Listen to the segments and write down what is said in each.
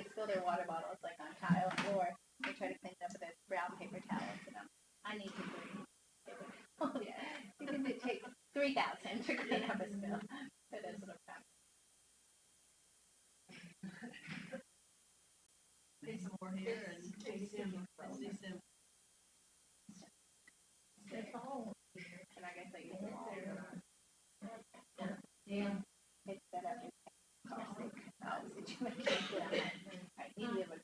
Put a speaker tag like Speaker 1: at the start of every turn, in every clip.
Speaker 1: they spill their water bottles like on tile or they try to clean it up with those brown paper towels. And I need to bring paper towels. Because it takes 3,000 to clean up a spill. So that's what I'm trying.
Speaker 2: Get some more here and December.
Speaker 1: That's all. And I guess I use them all.
Speaker 2: Yeah.
Speaker 1: It's set up in toxic situation. I need it with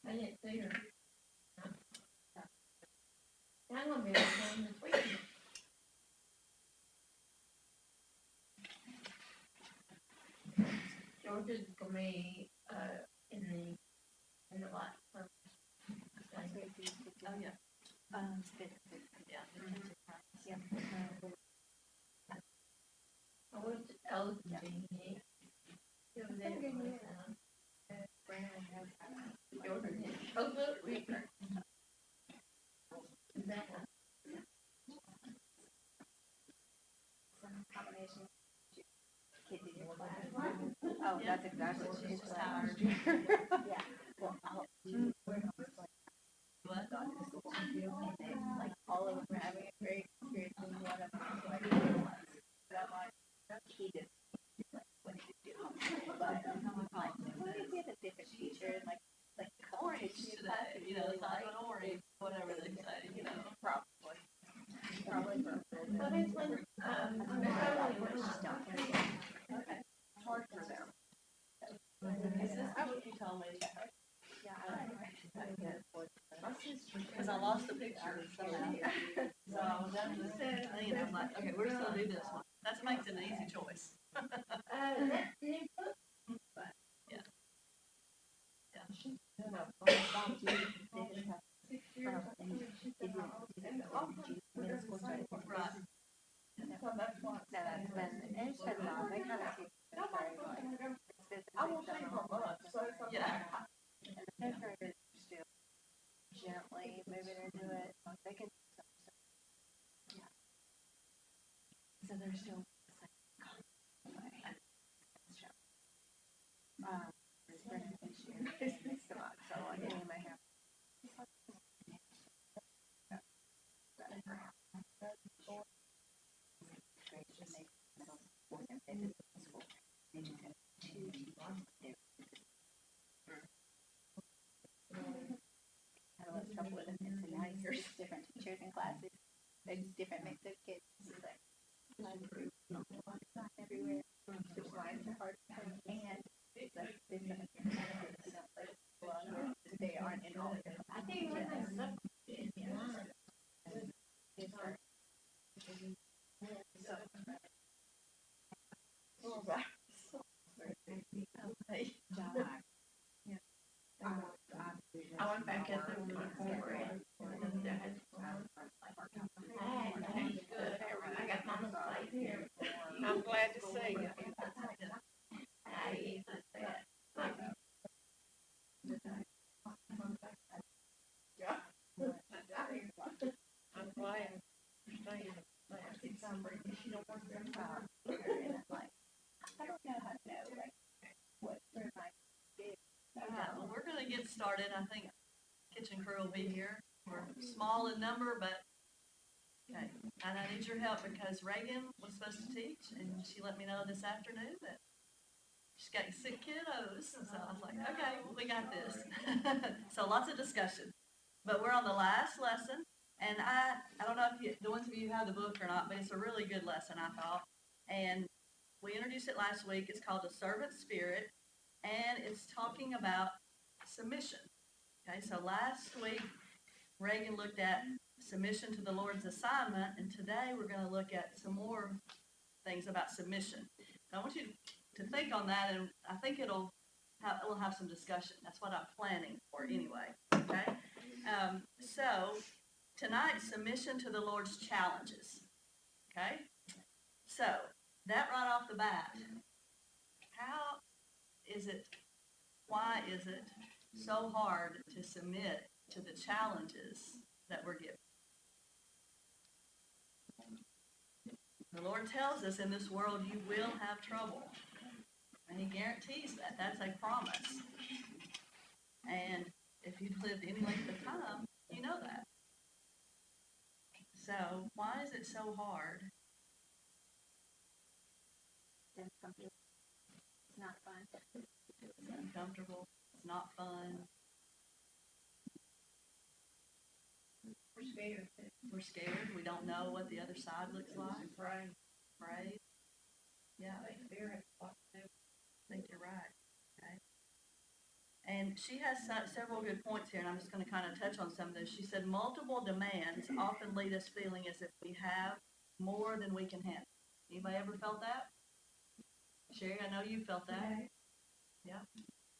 Speaker 2: I didn't see her. I'm gonna be at home this weekend. Georgia's gonna be, in the light.
Speaker 1: Oh, yeah. Yeah.
Speaker 2: I was teaching. It was in Georgia. Oh, look, Reaper.
Speaker 1: Some combination. Kids in your class. Oh, that's exactly what she's tired. Yeah. Well,
Speaker 2: What?
Speaker 1: Like all of them are having a great experience with one of them. But I'm like, he did what he did. But like, what if you had a different teacher and like
Speaker 2: Orange today, you know, it's not an orange, whatever they say, you know.
Speaker 1: Probably.
Speaker 2: But it's when,
Speaker 1: Okay. It's hard for them.
Speaker 2: Is this what you told me?
Speaker 1: Yeah, I
Speaker 2: Because I lost the picture somehow. So I was down to the thing, and I'm like, okay, we're just gonna do this one. That makes an easy choice.
Speaker 1: Gently moving into it. They can. Yeah. So they're still. This year. So I think I have. Trouble with it. And so now there's different teachers and classes. There's different mix of kids. It's like everywhere. Which lines are hard to find. And they aren't in all of them. I think
Speaker 2: I went back at the I got mama's plate here.
Speaker 1: I'm glad to see you. I'm glad. I don't know how to know what
Speaker 2: Well, we're gonna get started. I think kitchen crew will be here. We're small in number, but okay. And I need your help because Reagan was supposed to teach, and she let me know this afternoon that she's got sick kiddos. And so I was like, okay, well, we got this. So lots of discussion. But we're on the last lesson, and I don't know if the ones of you have the book or not, but it's a really good lesson, I thought. And we introduced it last week. It's called The Servant Spirit, and it's talking about submission. Okay, so last week, Reagan looked at submission to the Lord's assignment, and today we're going to look at some more things about submission. So I want you to think on that, and I think we'll have some discussion. That's what I'm planning for anyway. Okay, so tonight, submission to the Lord's challenges. Okay, so that right off the bat, why is it so hard to submit to the challenges that we're given? The Lord tells us in this world you will have trouble. And He guarantees that. That's a promise. And if you've lived any length of time, you know that. So why is it so hard?
Speaker 1: It's not fun.
Speaker 2: It's uncomfortable. It's not fun.
Speaker 1: We're scared.
Speaker 2: We're scared. We don't know what the other side looks like.
Speaker 1: Right.
Speaker 2: Afraid. Yeah,
Speaker 1: Like fear has a lot to do.
Speaker 2: I think you're right. Okay. And she has several good points here, and I'm just going to kind of touch on some of those. She said multiple demands often lead us feeling as if we have more than we can handle. Anybody ever felt that? Sherry, I know you felt that. Yeah.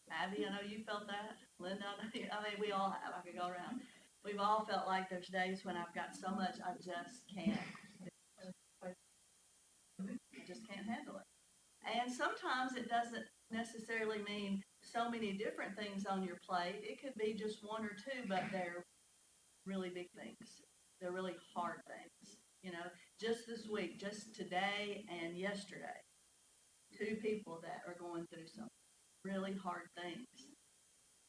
Speaker 2: Abby, I know you felt that. Linda, I mean, we all have. I could go around. We've all felt like there's days when I've got so much I just can't. I just can't handle it. And sometimes it doesn't necessarily mean so many different things on your plate. It could be just one or two, but they're really big things. They're really hard things. You know, just this week, just today and yesterday, 2 people that are going through some really hard things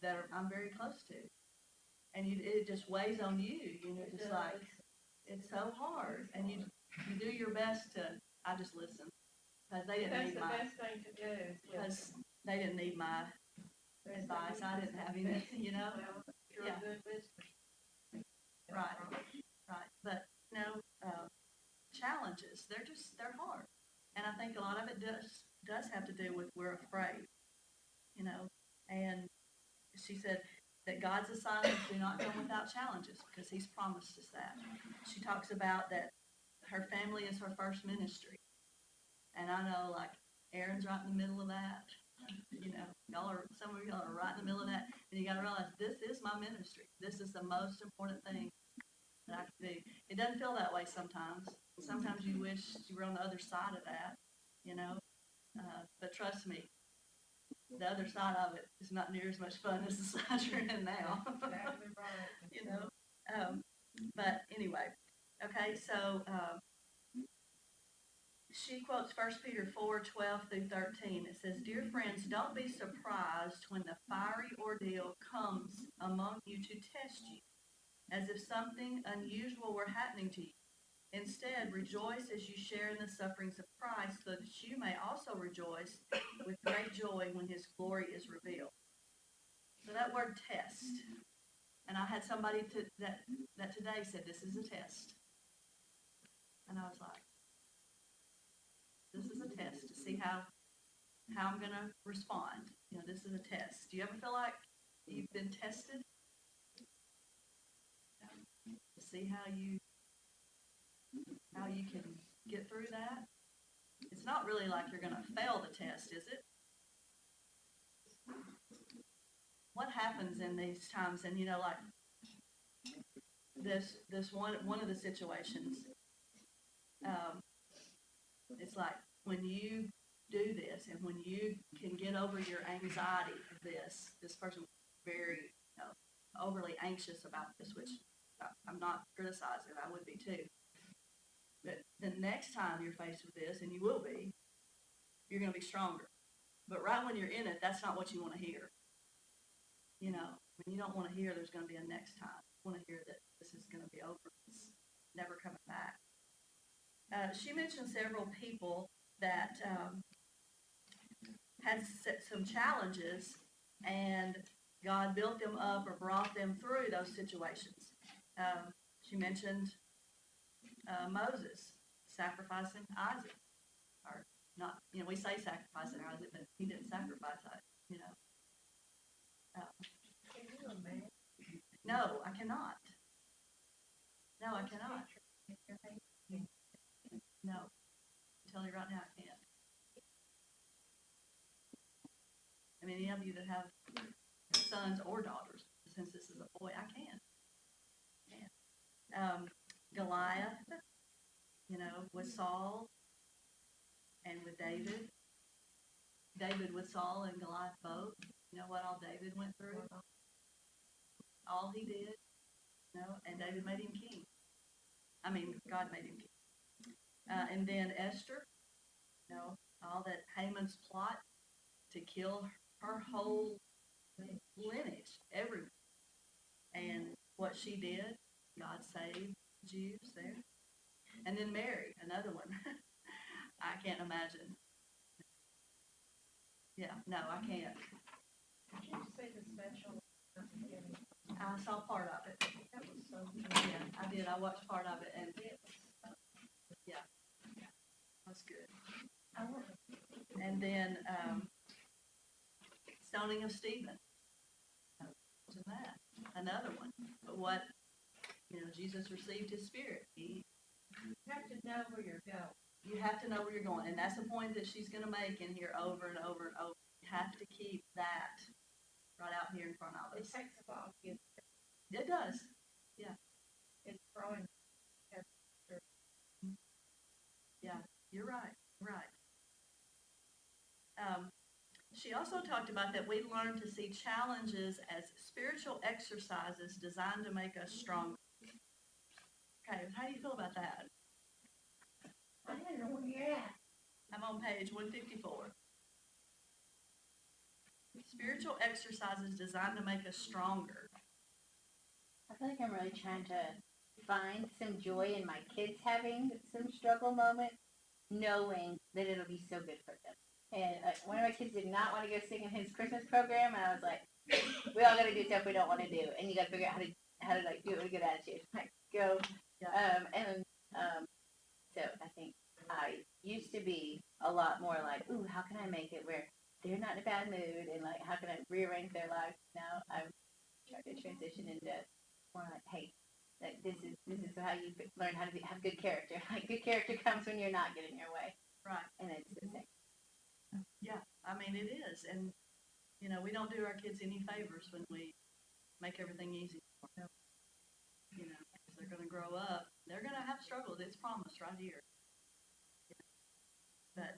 Speaker 2: that I'm very close to. And it just weighs on you, just like, it's so hard. And you do your best to, I just listen. Because they didn't need
Speaker 1: That's the best thing to do.
Speaker 2: because they didn't need my advice. I didn't have any,
Speaker 1: You're
Speaker 2: Yeah.
Speaker 1: a good listener.
Speaker 2: Right, right. But, challenges, they're hard. And I think a lot of it does have to do with we're afraid, and she said that God's assignments do not come without challenges because He's promised us that. She talks about that her family is her first ministry. And I know, like, Aaron's right in the middle of that. Some of y'all are right in the middle of that. And you got to realize this is my ministry. This is the most important thing that I can do. It doesn't feel that way sometimes. Sometimes you wish you were on the other side of that, but trust me, the other side of it is not near as much fun as the side you're in now.
Speaker 1: Exactly right.
Speaker 2: But anyway, okay, so she quotes 1 Peter 4:12 through 13. It says, "Dear friends, don't be surprised when the fiery ordeal comes among you to test you, as if something unusual were happening to you. Instead, rejoice as you share in the sufferings of Christ, so that you may also rejoice with great joy when His glory is revealed." So that word test, and I had somebody that today said, this is a test. And I was like, this is a test to see how I'm going to respond. This is a test. Do you ever feel like you've been tested? To see how you can get through that? It's not really like you're going to fail the test, is it? What happens in these times? And like this one of the situations, it's like when you do this and when you can get over your anxiety of this person's very overly anxious about this, which I'm not criticizing, I would be too. But the next time you're faced with this, and you will be, you're going to be stronger. But right when you're in it, that's not what you want to hear. When you don't want to hear there's going to be a next time. You want to hear that this is going to be over. It's never coming back. She mentioned several people that had some challenges, and God built them up or brought them through those situations. She mentioned Moses sacrificing Isaac, or not, we say sacrificing Isaac, but he didn't sacrifice Isaac,
Speaker 1: Can you imagine?
Speaker 2: No, I cannot. No, I cannot. No, I'm telling you right now, I can't. I mean, any of you that have sons or daughters, since this is a boy, I can't. Goliath, with Saul and with David. David with Saul and Goliath both. You know what all David went through? All he did, and David made him king. I mean, God made him king. And then Esther, all that Haman's plot to kill her whole lineage, everyone. And what she did, God saved Jews there. And then Mary, another one. I can't imagine. Yeah, no, I can't.
Speaker 1: Did you say the special?
Speaker 2: I saw part of it.
Speaker 1: That was so good.
Speaker 2: Yeah, I did. I watched part of it, and yeah, that's good.
Speaker 1: I want
Speaker 2: And then stoning of Stephen. To that, another one. But what, Jesus received his spirit.
Speaker 1: you have to know where you're going.
Speaker 2: You have to know where you're going, and that's the point that she's going to make in here over and over and over. You have to keep that right out here in front of
Speaker 1: It
Speaker 2: us.
Speaker 1: takes a while to get
Speaker 2: It does.
Speaker 1: it's growing.
Speaker 2: Yeah, you're right. Right. She also talked about that we learn to see challenges as spiritual exercises designed to make us stronger. Okay, how do you feel about that?
Speaker 1: I don't know where you're at.
Speaker 2: I'm on page 154. Spiritual exercises designed to make us stronger.
Speaker 3: I feel like I'm really trying to find some joy in my kids having some struggle moments, knowing that it'll be so good for them. And one of my kids did not want to go sing in his Christmas program, and I was like, we all got to do stuff we don't want to do, and you got to figure out how to like do it with a good attitude. Like go,
Speaker 2: Yeah.
Speaker 3: So I think I used to be a lot more like, ooh, how can I make it where they're not in a bad mood, and like how can I rearrange their lives? Now I'm trying to transition into more like, hey, like this is how you learn how to have good character. Like good character comes when you're not getting your way,
Speaker 2: Right.
Speaker 3: and it's the same.
Speaker 2: Yeah, I mean, it is. And, we don't do our kids any favors when we make everything easy for them. Because they're going to grow up. They're going to have struggles. It's promised right here. But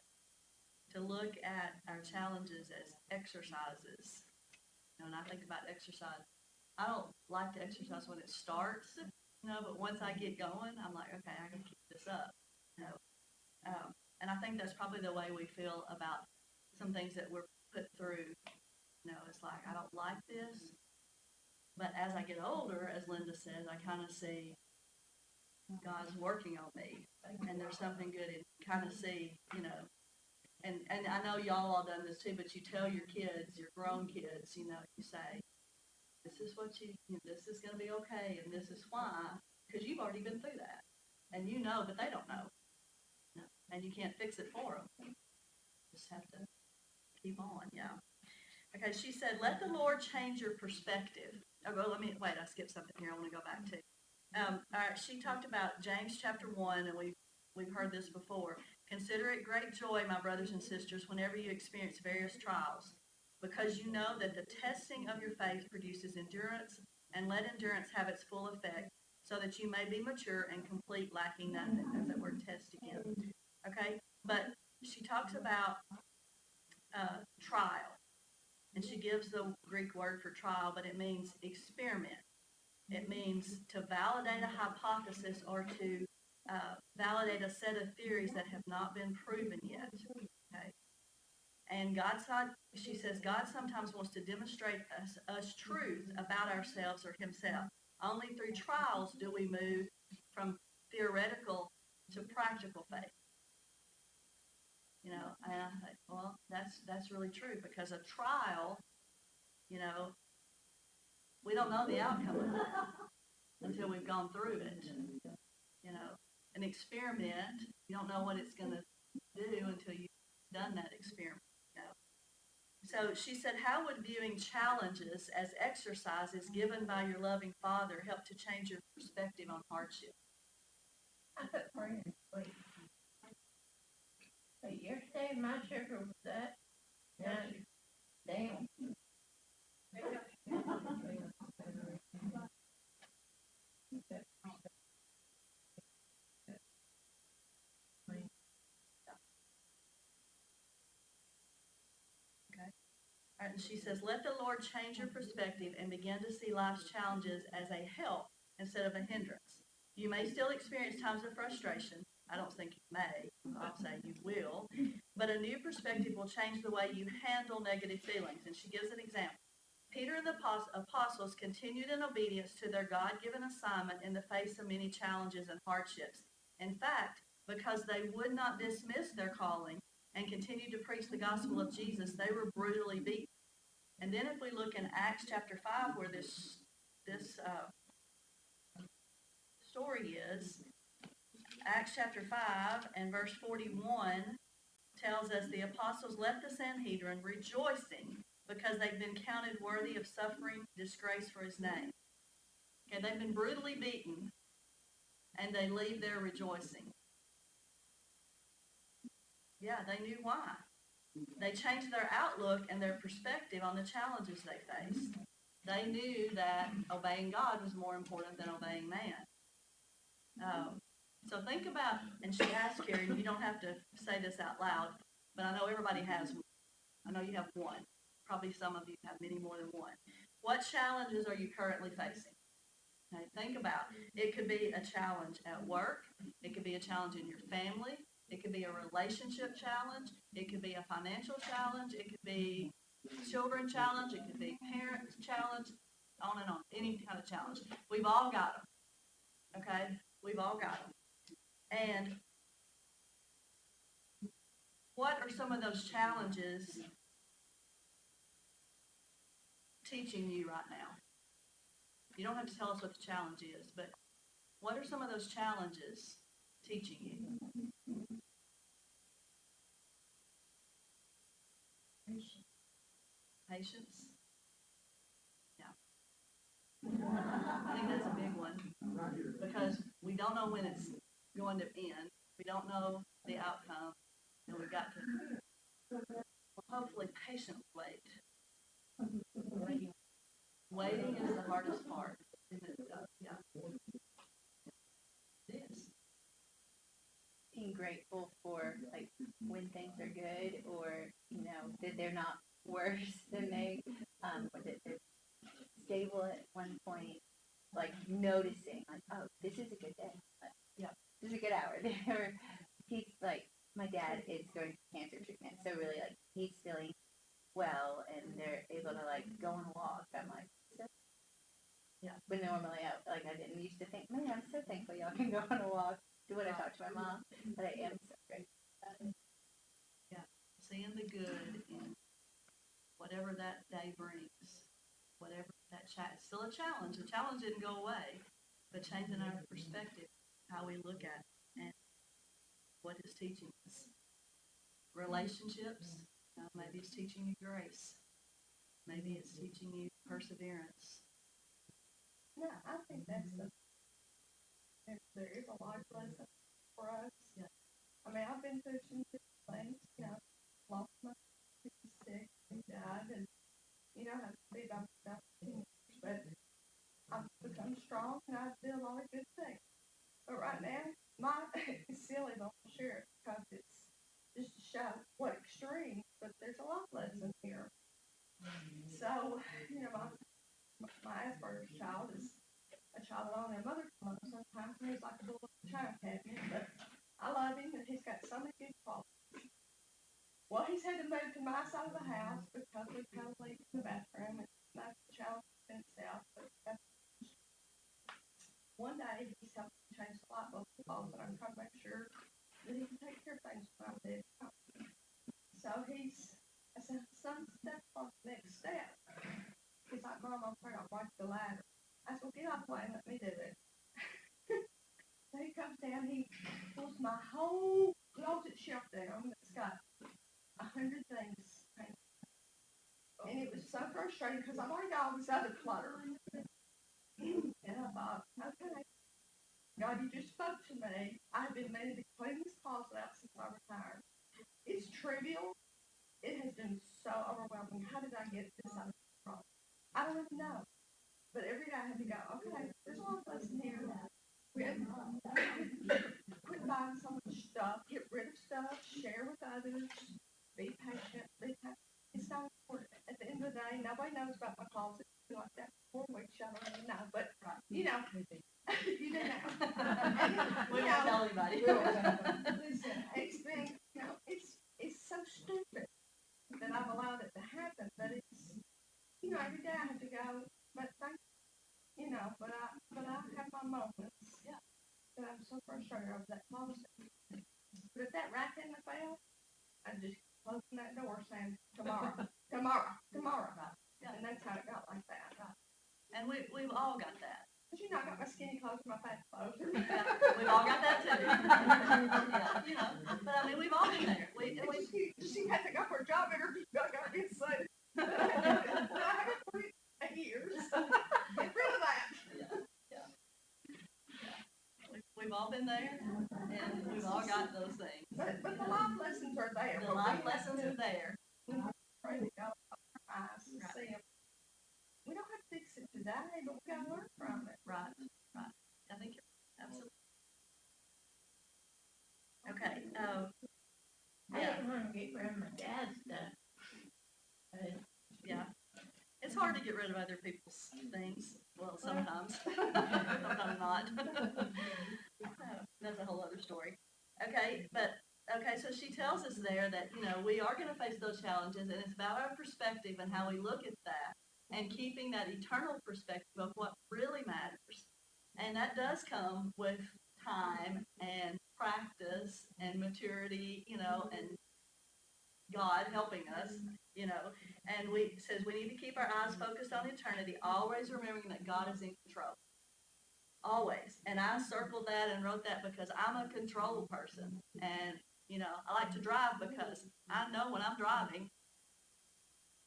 Speaker 2: to look at our challenges as exercises, and I think about exercise, I don't like to exercise when it starts, but once I get going, I'm like, okay, I can keep this up, and I think that's probably the way we feel about some things that we're put through. It's like, I don't like this, but as I get older, as Linda says, I kind of see God's working on me, and there's something good in kind of see, and I know y'all all done this too, but you tell your kids, your grown kids, you say, this is what this is going to be okay, and this is why, because you've already been through that, and but they don't know, and you can't fix it for them. Just have to keep on, yeah. Okay, she said, let the Lord change your perspective. Oh, well, I skipped something here. I want to go back to. All right, she talked about James chapter 1, and we've heard this before. Consider it great joy, my brothers and sisters, whenever you experience various trials, because you know that the testing of your faith produces endurance, and let endurance have its full effect, so that you may be mature and complete, lacking nothing. There's that word test again. Okay, but she talks about trial. And she gives the Greek word for trial, but it means experiment. It means to validate a hypothesis or to validate a set of theories that have not been proven yet. Okay. And she says, God sometimes wants to demonstrate us truth about ourselves or himself. Only through trials do we move from theoretical to practical faith. And I think, well, that's really true, because a trial, we don't know the outcome of that until we've gone through it. An experiment, you don't know what it's going to do until you've done that experiment. So she said, how would viewing challenges as exercises given by your loving Father help to change your perspective on hardship?
Speaker 1: I put praying in sleep. But yesterday my sugar was up, now it's down.
Speaker 2: All right, and she says, let the Lord change your perspective and begin to see life's challenges as a help instead of a hindrance. You may still experience times of frustration, I don't think you may. I'll say you will. But a new perspective will change the way you handle negative feelings. And she gives an example. Peter and the apostles continued in obedience to their God-given assignment in the face of many challenges and hardships. In fact, because they would not dismiss their calling and continued to preach the gospel of Jesus, they were brutally beaten. And then if we look in Acts chapter 5, where this story is, Acts chapter 5 and verse 41 tells us the apostles left the Sanhedrin rejoicing because they've been counted worthy of suffering disgrace for his name. Okay, they've been brutally beaten, and they leave there rejoicing. Yeah, they knew why. They changed their outlook and their perspective on the challenges they faced. They knew that obeying God was more important than obeying man. So think about, and she asked Carrie, you don't have to say this out loud, but I know everybody has one. I know you have one. Probably some of you have many more than one. What challenges are you currently facing? Okay, think about it. Could be a challenge at work. It could be a challenge in your family. It could be a relationship challenge. It could be a financial challenge. It could be children challenge. It could be parents challenge, on and on. Any kind of challenge. We've all got them. Okay? We've all got them. And what are some of those challenges teaching you right now? You don't have to tell us what the challenge is, but what are some of those challenges teaching you? Patience? Yeah. I think that's a big one because we don't know when it's going to end. We don't know the outcome, and we've got to hopefully patiently wait. Waiting is the hardest part, isn't it? Yeah. It is.
Speaker 3: Being grateful for like when things are good, or that they're not worse than they, or that they're stable at one point. Like noticing, like, oh, this is a good day.
Speaker 2: Yeah.
Speaker 3: This is a good hour. He's like, my dad is going through cancer treatment, so really like he's feeling well, and they're able to like go on a walk. I'm like,
Speaker 2: yeah.
Speaker 3: But normally, I didn't used to think, man, I'm so thankful y'all can go on a walk. Do what I talk to my mom, but I am so grateful about it.
Speaker 2: Yeah, seeing the good in whatever that day brings, whatever that it's still a challenge. The challenge didn't go away, but changing our perspective, how we look at it, and what it's teaching us. Relationships, maybe it's teaching you grace. Maybe it's teaching you perseverance.
Speaker 1: Yeah, I think that's there is a life lesson for us.
Speaker 2: Yeah.
Speaker 1: I mean, I've been through some things, lost my sick and died, and have to be about 15 years, but I've become strong and I do a lot of good things. But right now, it's silly, but I'll share it because it's just to show what extreme, but there's a life lesson here. So, my Asperger's child is a child that only a mother can love sometimes, and he's like a little china cabinet, but I love him, and he's got so many good qualities. Well, he's had to move to my side of the house because we kind of leave in the bathroom, and that's the challenge in itself, but one day he's helping me change the light bulb and I'm trying to make sure that he can take care of things when I'm dead. So I said, son, step on the next step. He's like, Mom, I'm afraid I'll break the ladder. I said, well, get out of the way and let me do it. So he comes down, he pulls my whole closet shelf down that's got 100 things painted. And it was so frustrating because I've already got all this other clutter. And I thought, okay, God, you just spoke to me. I've been meaning to clean this closet out since I retired. It's trivial. It has been so overwhelming. How did I get this out of the problem? I don't even know. But every day I had to go, okay, there's a lot of lesson here. We had to quit buying so much stuff, get rid of stuff, share with others, be patient, It's not important. At the end of the day, nobody knows about my closet like that 4 weeks. I don't even know, but You know.
Speaker 2: We won't tell anybody.
Speaker 1: Listen, it's been, it's so stupid that I've allowed it to happen, but it's, every day I have to go, but but I have my moments.
Speaker 2: Yeah.
Speaker 1: That I'm so frustrated over that policy. But if that rat hadn't failed, I'd just closing that door saying, tomorrow, tomorrow, tomorrow.
Speaker 2: Right. Yeah.
Speaker 1: And that's how it got like that.
Speaker 2: Right. And we've all got that.
Speaker 1: But I got my skinny clothes and my fat clothes.
Speaker 2: Yeah, we've all got that too. Yeah, but I mean, we've all been there.
Speaker 1: She had to go for a job interview. I got to be excited. I haven't put it in years. Get rid of that.
Speaker 2: Yeah. We've all been there, and we've all got those things.
Speaker 1: But the life lessons are there.
Speaker 2: The life lessons are there.
Speaker 1: Pray to God, open our eyes and see them. We don't have to fix it today, but we got to learn from it.
Speaker 2: Right. I think you're absolutely. Okay.
Speaker 4: I didn't want to get rid of my dad's stuff.
Speaker 2: Yeah. It's hard to get rid of other people's things. Well, sometimes. Sometimes not. That's a whole other story. Okay, so she tells us there that, we are going to face those challenges, and it's about our perspective and how we look at that, and keeping that eternal perspective of what really matters. And that does come with time and practice and maturity, and God helping us, and says we need to keep our eyes focused on eternity, always remembering that God is in control. Always. And I circled that and wrote that because I'm a control person. And, I like to drive because I know when I'm driving,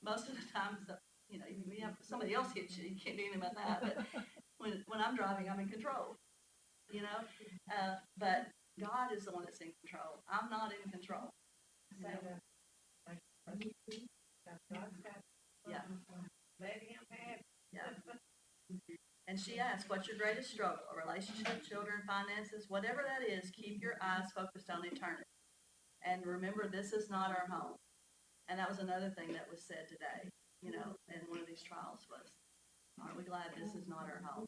Speaker 2: most of the time, you have somebody else hits you can't do anything about that. But when I'm driving, I'm in control, but God is the one that's in control. I'm not in control. So, yeah. Yeah. And she asked, what's your greatest struggle? A relationship, children, finances, whatever that is, keep your eyes focused on eternity. And remember, this is not our home. And that was another thing that was said today, in one of these trials was, aren't we glad this is not our home?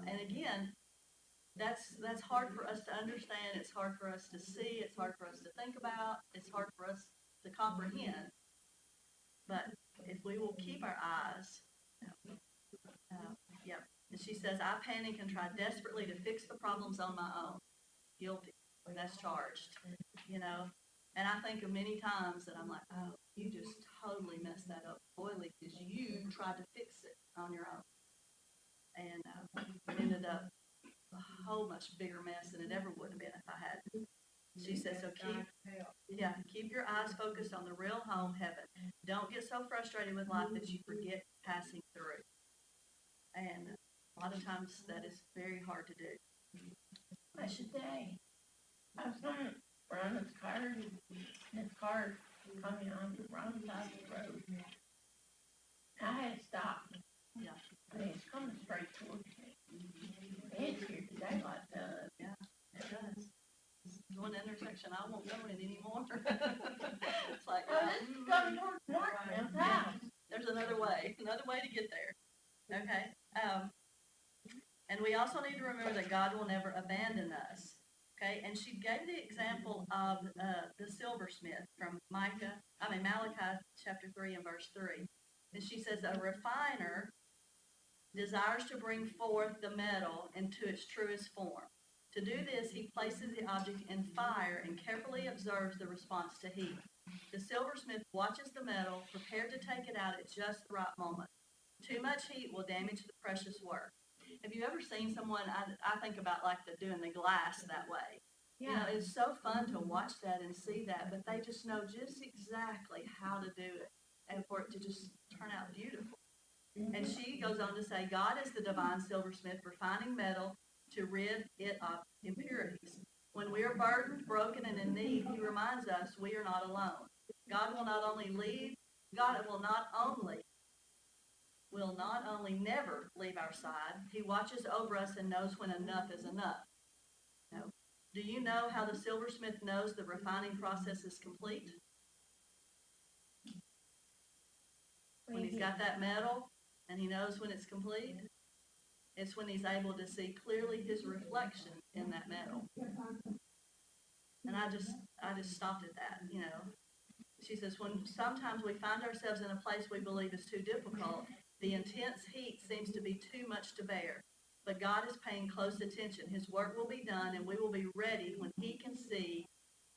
Speaker 2: And again, that's hard for us to understand. It's hard for us to see. It's hard for us to think about. It's hard for us to comprehend. But if we will keep our eyes, And she says, I panic and try desperately to fix the problems on my own. Guilty. That's charged. And I think of many times that I'm like, oh, you just totally messed that up royally because you tried to fix it on your own. And it ended up a whole much bigger mess than it ever would have been if I hadn't. She says, so keep your eyes focused on the real home, heaven. Don't get so frustrated with life that you forget passing through. And a lot of times that is very hard to do.
Speaker 4: But today, I was on Ronald's car, and his car coming on the wrong side of the road. I had stopped.
Speaker 2: Yeah.
Speaker 4: And it's coming straight towards me. It's here today like that.
Speaker 2: Yeah, it does. One intersection I won't go in anymore. It's like,
Speaker 4: Well, this is coming towards Northman's house.
Speaker 2: There's another way to get there. Okay. And we also need to remember that God will never abandon us. Okay. And she gave the example of the silversmith from Malachi chapter 3 and verse 3. And she says, a refiner desires to bring forth the metal into its truest form. To do this, he places the object in fire and carefully observes the response to heat. The silversmith watches the metal, prepared to take it out at just the right moment. Too much heat will damage the precious work. Have you ever seen someone, I think about like doing the glass that way.
Speaker 4: Yeah.
Speaker 2: It's so fun to watch that and see that, but they just know just exactly how to do it and for it to just turn out beautiful. Mm-hmm. And she goes on to say, God is the divine silversmith refining metal to rid it of impurities. When we are burdened, broken, and in need, he reminds us we are not alone. God will not only never leave our side. He watches over us and knows when enough is enough. Do you know how the silversmith knows the refining process is complete? When he's got that metal and he knows when it's complete? It's when he's able to see clearly his reflection in that metal. And I just stopped at that, you know. She says, when sometimes we find ourselves in a place we believe is too difficult, the intense heat seems to be too much to bear. But God is paying close attention. His work will be done, and we will be ready when he can see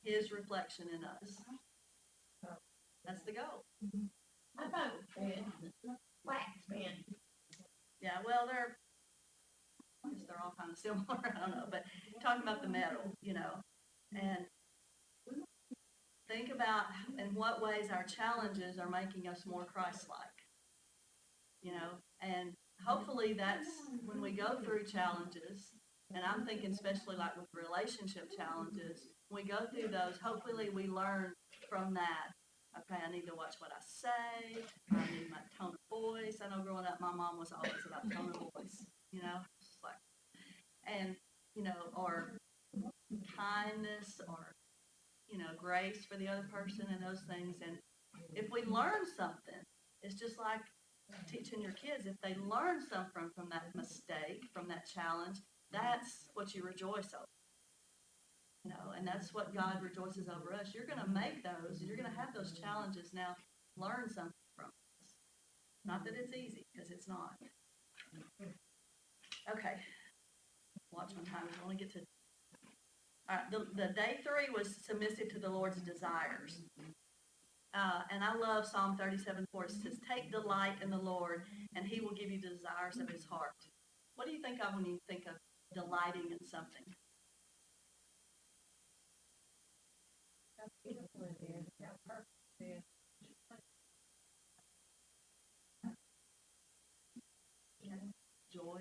Speaker 2: his reflection in us. That's the goal.
Speaker 4: How about wax pen?
Speaker 2: Yeah, well, I guess they're all kind of similar. I don't know, but talking about the metal, you know, and think about in what ways our challenges are making us more Christ-like, you know, and hopefully that's when we go through challenges, and I'm thinking especially like with relationship challenges, when we go through those, hopefully we learn from that. Okay, I need to watch what I say. I need my tone of voice. I know growing up, my mom was always about tone of voice, you know, just like, and, you know, or kindness or, you know, grace for the other person and those things. And if we learn something, it's just like teaching your kids. If they learn something from that mistake, from that challenge, that's what you rejoice over. You know, and that's what God rejoices over us. You're going to make those, you're going to have those challenges. Now, learn something from us. Not that it's easy, because it's not. Okay. Watch my time. I only get to... All right, the day 3 was submissive to the Lord's desires. And I love Psalm 37:4. It says, take delight in the Lord, and he will give you the desires of his heart. What do you think of when you think of delighting in something? Joy.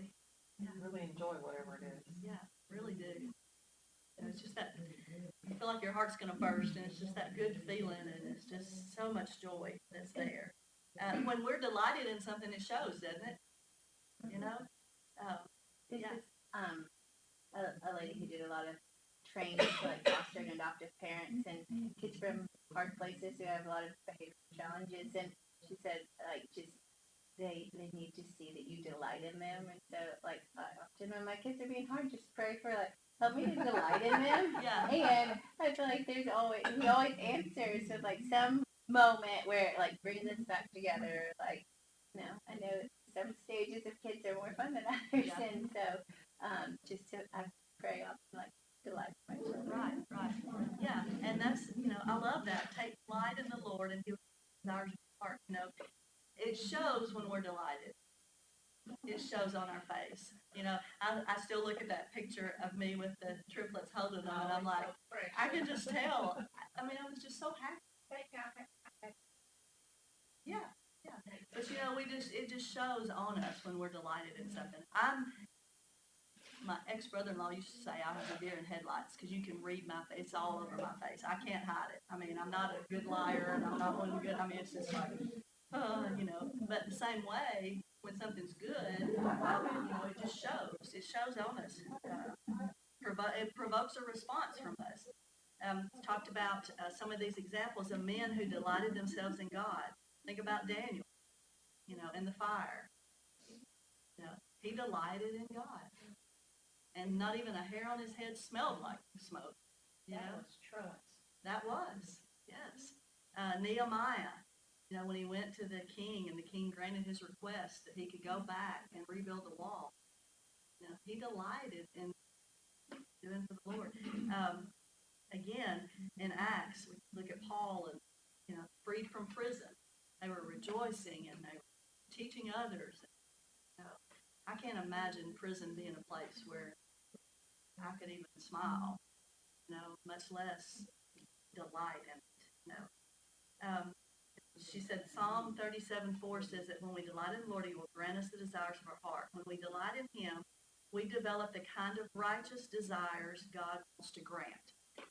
Speaker 5: I really enjoy whatever it is.
Speaker 2: Yeah, really do. And it's just that, you feel like your heart's going to burst, and it's just that good feeling, and it's just so much joy that's there. When we're delighted in something, it shows, doesn't it? You know?
Speaker 3: This
Speaker 2: Yeah.
Speaker 3: is a lady who did a lot of training for like foster and adoptive parents and kids from hard places who have a lot of behavioral challenges. And she said, like, just they need to see that you delight in them. And so, like, often when my kids are being hard, just pray for like, help me to delight in them.
Speaker 2: Yeah.
Speaker 3: And I feel like he always answers with like some moment where it like brings us back together. Like, you know, I know some stages of kids are more fun than others,
Speaker 2: Yeah.
Speaker 3: and so I pray often like delight my children.
Speaker 2: Right, right. Yeah, and that's, you know, I love that. Take delight in the Lord, and he will desires of your heart. You know, it shows when we're delighted. It shows on our face. You know, I still look at that picture of me with the triplets holding them, and I'm like, I can just tell. I mean, I was just so happy. Yeah, yeah. But you know, it just shows on us when we're delighted in something. My ex-brother-in-law used to say I have a deer in headlights because you can read my face. It's all over my face. I can't hide it. I mean, I'm not a good liar, and I'm not one good. I mean, it's just like, you know. But the same way, when something's good, you know, it just shows. It shows on us. It provokes a response from us. Talked about some of these examples of men who delighted themselves in God. Think about Daniel, you know, in the fire. You know, he delighted in God. And not even a hair on his head smelled like smoke. You know?
Speaker 4: was trust.
Speaker 2: That was, yes. Nehemiah, you know, when he went to the king and the king granted his request that he could go back and rebuild the wall, you know, he delighted in doing for the Lord. Again, in Acts, we look at Paul and, you know, freed from prison. They were rejoicing and they were teaching others. You know, I can't imagine prison being a place where I could even smile, you know, much less delight in it, you know. She said, Psalm 37:4 says that when we delight in the Lord, he will grant us the desires of our heart. When we delight in him, we develop the kind of righteous desires God wants to grant.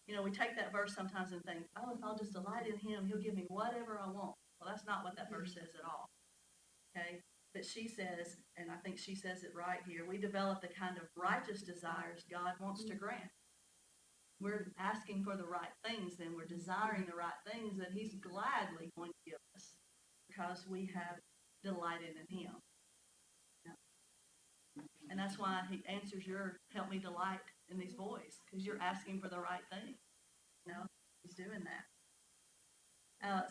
Speaker 2: You know, we take that verse sometimes and think, oh, if I'll just delight in him, he'll give me whatever I want. Well, that's not what that verse says at all. Okay? But she says, and I think she says it right here, we develop the kind of righteous desires God wants to grant. We're asking for the right things, then we're desiring the right things that he's gladly going to give us because we have delighted in him. Yeah. And that's why he answers your help me delight in these boys, because you're asking for the right thing. You know, he's doing that.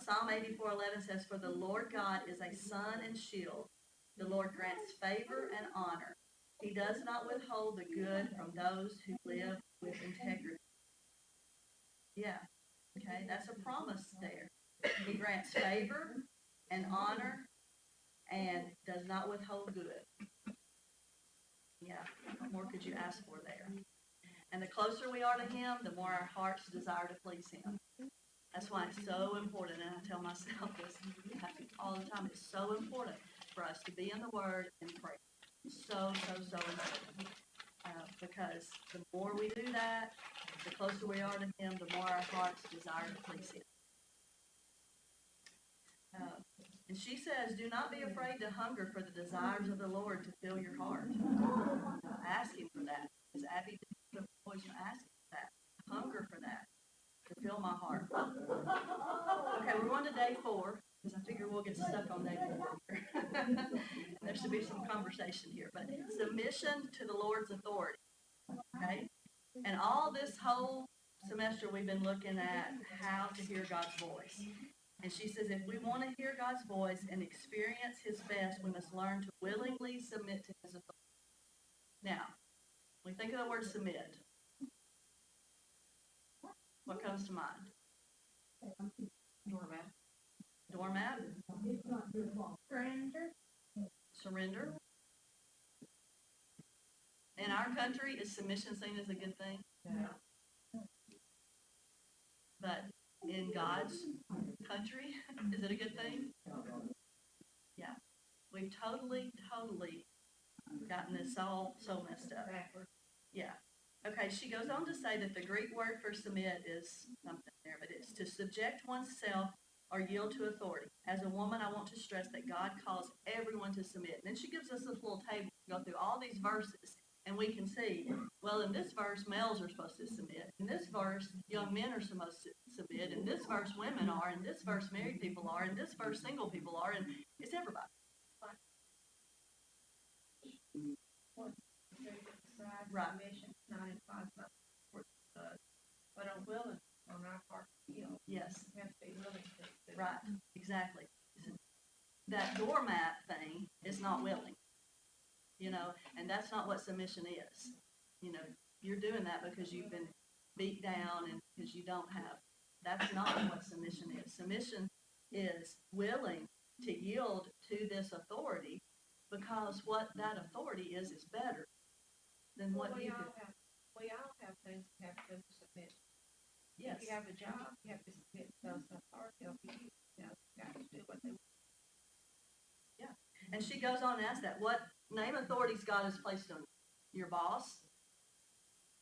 Speaker 2: Psalm 84:11 says, "For the Lord God is a sun and shield. The Lord grants favor and honor. He does not withhold the good from those who live with integrity." Yeah, okay, that's a promise there. He grants favor and honor and does not withhold good. Yeah, what more could you ask for there? And the closer we are to him, the more our hearts desire to please him. That's why it's so important, and I tell myself this all the time, it's so important for us to be in the Word and pray. So important. Because the more we do that, the closer we are to him, the more our hearts desire to please him. And she says, "Do not be afraid to hunger for the desires of the Lord to fill your heart." Ask him for that. Because Abby did always ask him for that. Hunger for that. To fill my heart. Okay, we're on to day 4, because I figure we'll get stuck on day 4 here. There should be some conversation here. But submission to the Lord's authority. Okay? And all this whole semester we've been looking at how to hear God's voice. And she says if we want to hear God's voice and experience his best, we must learn to willingly submit to his authority. Now, when we think of the word submit, what comes to mind?
Speaker 5: Doormat.
Speaker 2: Doormat?
Speaker 4: Surrender.
Speaker 2: Surrender? In our country, is submission seen as a good thing?
Speaker 5: Yeah.
Speaker 2: But in God's country, is it a good thing? Yeah. We've totally gotten this all so messed up. Yeah. Okay, she goes on to say that the Greek word for submit is something there, but it's to subject oneself or yield to authority. As a woman, I want to stress that God calls everyone to submit. And then she gives us a little table to go through all these verses, and we can see, well, in this verse, males are supposed to submit. In this verse, young men are supposed to submit. In this verse, women are. In this verse, married people are. In this verse, single people are. And it's everybody. Right.
Speaker 4: Submission, not impossible. But I'm willing on our part to yield.
Speaker 2: Yes.
Speaker 4: We have to be willing to.
Speaker 2: Right, exactly. That doormat thing is not willing, you know, and that's not what submission is. You know, you're doing that because you've been beat down and because you don't have. That's not what submission is. Submission is willing to yield to this authority because what that authority is better than what you could.
Speaker 4: We all have things we have to submit.
Speaker 2: Yes.
Speaker 4: If you have a job, you have to submit to those authorities. You got to do what they want.
Speaker 2: Yeah. And she goes on and asks that. What name authorities God has placed on you? Your boss?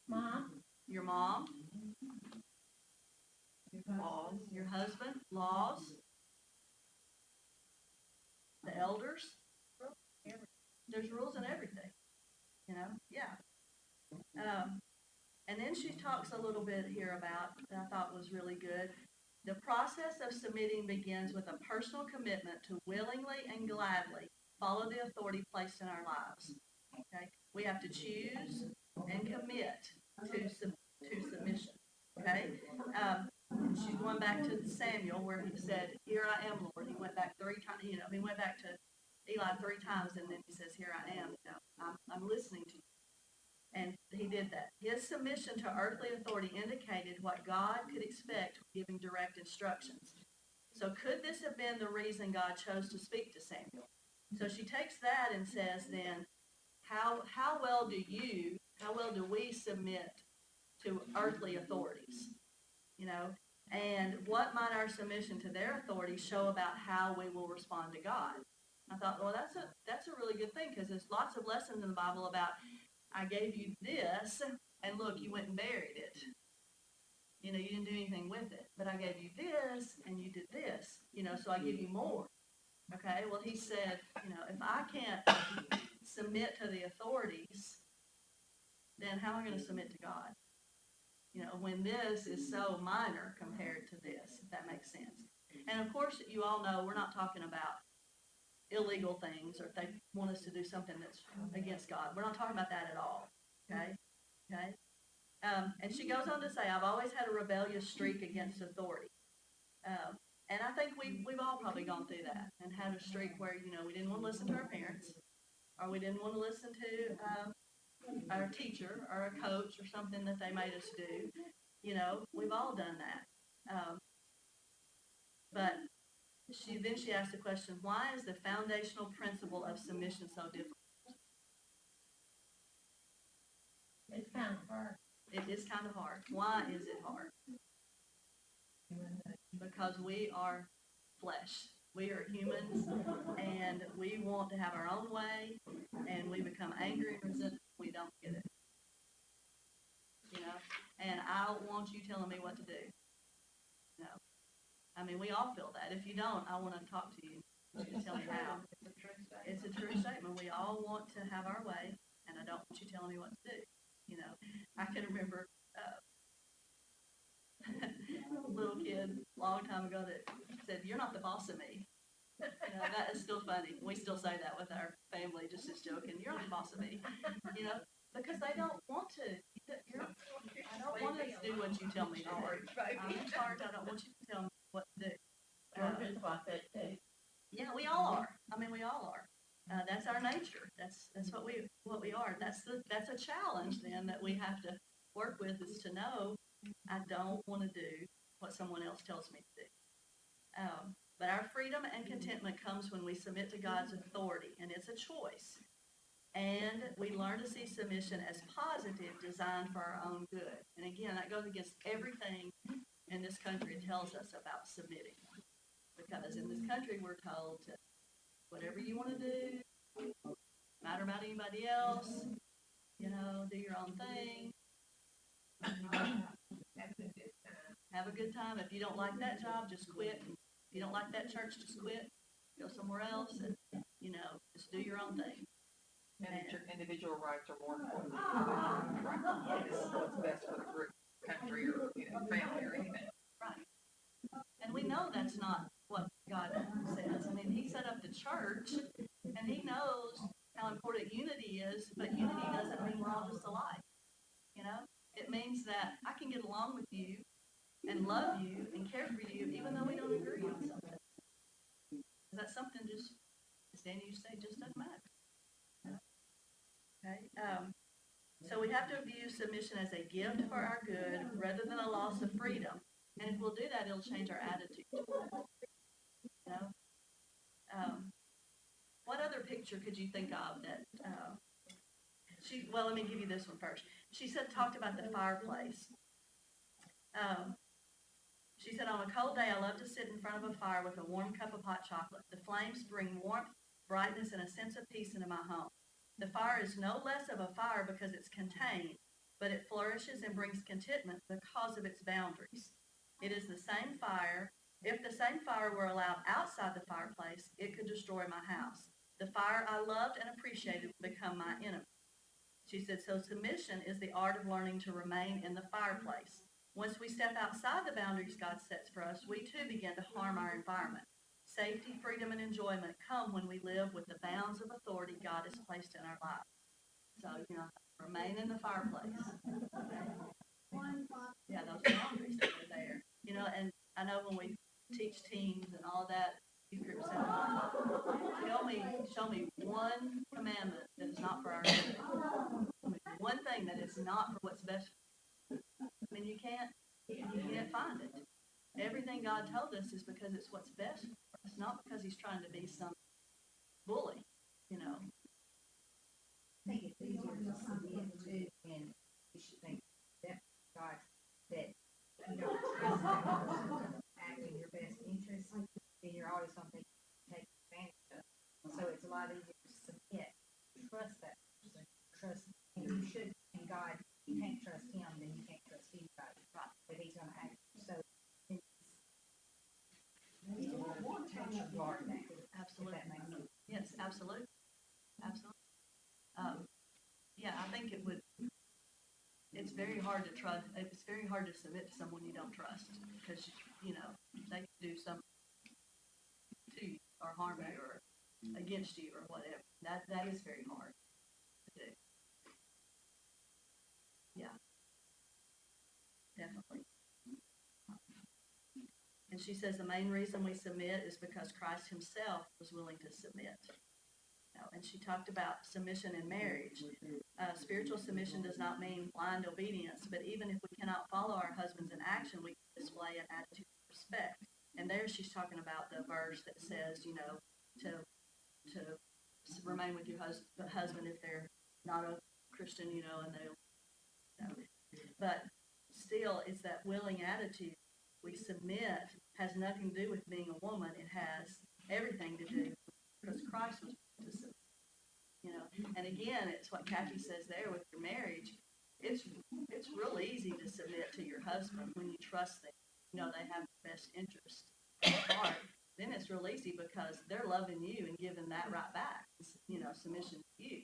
Speaker 4: Mom.
Speaker 2: Your mom?
Speaker 5: Laws.
Speaker 2: Your husband? Laws? The elders? There's rules in everything. You know? Yeah. And then she talks a little bit here about, that I thought was really good. The process of submitting begins with a personal commitment to willingly and gladly follow the authority placed in our lives. Okay? We have to choose and commit to submission. Okay? She's going back to Samuel where he said, "Here I am, Lord." He went back 3 times, you know, he went back to Eli 3 times and then he says, "Here I am, you know, I'm listening to you." And he did that. His submission to earthly authority indicated what God could expect when giving direct instructions. So could this have been the reason God chose to speak to Samuel? So she takes that and says then, how well do we submit to earthly authorities? You know, and what might our submission to their authority show about how we will respond to God? I thought, well, that's a really good thing because there's lots of lessons in the Bible about I gave you this, and look, you went and buried it. You know, you didn't do anything with it. But I gave you this, and you did this. You know, so I give you more. Okay? Well, he said, you know, if I can't submit to the authorities, then how am I going to submit to God? You know, when this is so minor compared to this, if that makes sense. And, of course, you all know we're not talking about illegal things, or if they want us to do something that's against God. We're not talking about that at all, okay? Okay? And she goes on to say, I've always had a rebellious streak against authority. And I think we've all probably gone through that and had a streak where, you know, we didn't want to listen to our parents, or we didn't want to listen to our teacher or a coach or something that they made us do. You know, we've all done that. But then she asked the question, why is the foundational principle of submission so difficult?
Speaker 4: It's kind of hard.
Speaker 2: It is kind of hard. Why is it hard? Because we are flesh. We are humans, and we want to have our own way, and we become angry and resentful if we don't get it. You know, and I don't want you telling me what to do. No. I mean, we all feel that. If you don't, I want to talk to you. You tell me how. It's a true statement. We all want to have our way, and I don't want you telling me what to do. You know, I can remember a little kid a long time ago that said, "You're not the boss of me." You know, that is still funny. We still say that with our family, just as joking. "You're not the boss of me," you know, because they don't want to. I don't want to do what you tell me to do. I'm in charge. I don't want you to tell me what to do.
Speaker 4: George is like that too.
Speaker 2: Yeah, we all are. I mean, we all are. That's our nature. That's what we are. That's a challenge then that we have to work with, is to know I don't want to do what someone else tells me to do. But our freedom and contentment comes when we submit to God's authority, and it's a choice. And we learn to see submission as positive, designed for our own good. And again, that goes against everything in this country tells us about submitting. Because in this country, we're told to whatever you want to do, matter about anybody else, you know, do your own thing. Have a good time. If you don't like that job, just quit. If you don't like that church, just quit. Go somewhere else and, you know, just do your own thing.
Speaker 5: And that your individual rights are more important than individual rights. It's what's best for the group, country, or, you know, family, or anything.
Speaker 2: Right. And we know that's not what God says. I mean, He set up the church, and He knows how important unity is, but unity doesn't mean we're all just alike. You know? It means that I can get along with you and love you and care for you even though we don't agree on something. That's something just, as Danny used to say, just doesn't matter. Okay? So we have to view submission as a gift for our good rather than a loss of freedom. And if we'll do that, it'll change our attitude. You know? What other picture could you think of that well, let me give you this one first. She talked about the fireplace. She said, on a cold day, I love to sit in front of a fire with a warm cup of hot chocolate. The flames bring warmth, brightness, and a sense of peace into my home. The fire is no less of a fire because it's contained, but it flourishes and brings contentment because of its boundaries. It is the same fire. If the same fire were allowed outside the fireplace, it could destroy my house. The fire I loved and appreciated would become my enemy. She said, so submission is the art of learning to remain in the fireplace. Once we step outside the boundaries God sets for us, we too begin to harm our environment. Safety, freedom, and enjoyment come when we live with the bounds of authority God has placed in our lives. So, you know, remain in the fireplace. Okay? Yeah, those boundaries that are there. You know, and I know when we teach teens and all that, youth group said, show me one commandment that is not for our good. One thing that is not for what's best. I mean, you can't find it. Everything God told us is because it's what's best for us, not because He's trying to be some bully, you know.
Speaker 1: I think it's easier to submit to, and you should think that God, that you don't trust that person to act in your best interest, then you're always going to think take advantage of. So it's a lot easier to submit, trust that person, trust, and you should, and God, you can't trust Him, then you can't trust anybody, right? That He's going to act. So it's takes your guard back.
Speaker 2: Absolutely.
Speaker 1: If that makes sense.
Speaker 2: Yes, absolutely. Absolutely. Yeah, I think it's very hard to trust, it's very hard to submit to someone you don't trust, because, you know, they can do something to you or harm you or against you or whatever. That is very hard to do. Yeah. Definitely. And she says the main reason we submit is because Christ himself was willing to submit. And she talked about submission in marriage. Spiritual submission does not mean blind obedience, but even if we cannot follow our husbands in action, we can display an attitude of respect. And there she's talking about the verse that says, to remain with your husband if they're not a Christian, and they. But still, it's that willing attitude. We submit has nothing to do with being a woman. It has everything to do because Christ was to submit. And again, it's what Kathy says there with your marriage. It's real easy to submit to your husband when you trust them. They have the best interest at heart. Then it's real easy because they're loving you and giving that right back. Submission to you.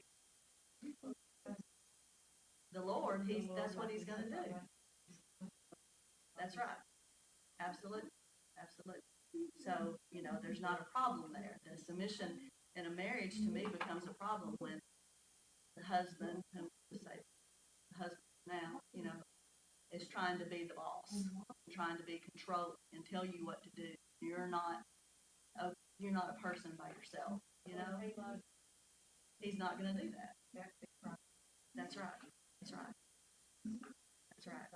Speaker 2: The Lord, that's what he's going to do. That's right. Absolutely. Absolutely. So, there's not a problem there. The submission in a marriage to me becomes a problem when the husband, now, is trying to be the boss, trying to be controlling and tell you what to do. You're not a person by yourself, He's not going to do that. That's right. That's right. That's right.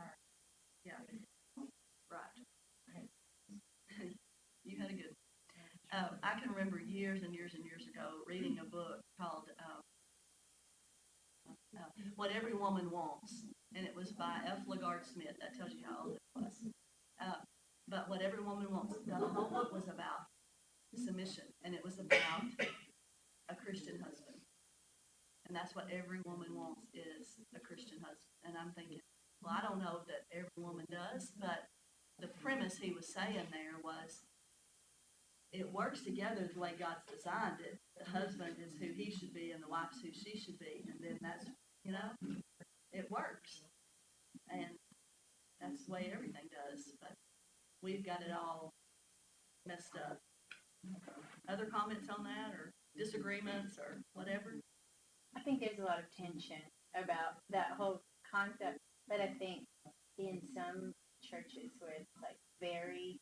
Speaker 2: Yeah. Right. You had a good. I can remember years and years and years ago reading a book called What Every Woman Wants, and it was by F. LaGard Smith. That tells you how old it was. But What Every Woman Wants, the whole book was about submission, and it was about a Christian husband. And that's what every woman wants, is a Christian husband. And I'm thinking, well, I don't know that every woman does, but the premise he was saying there was it works together the way God's designed it. The husband is who he should be and the wife's who she should be. And then that's, it works. And that's the way everything does. But we've got it all messed up. Other comments on that or disagreements or whatever?
Speaker 3: I think there's a lot of tension about that whole concept, but I think in some churches where it's very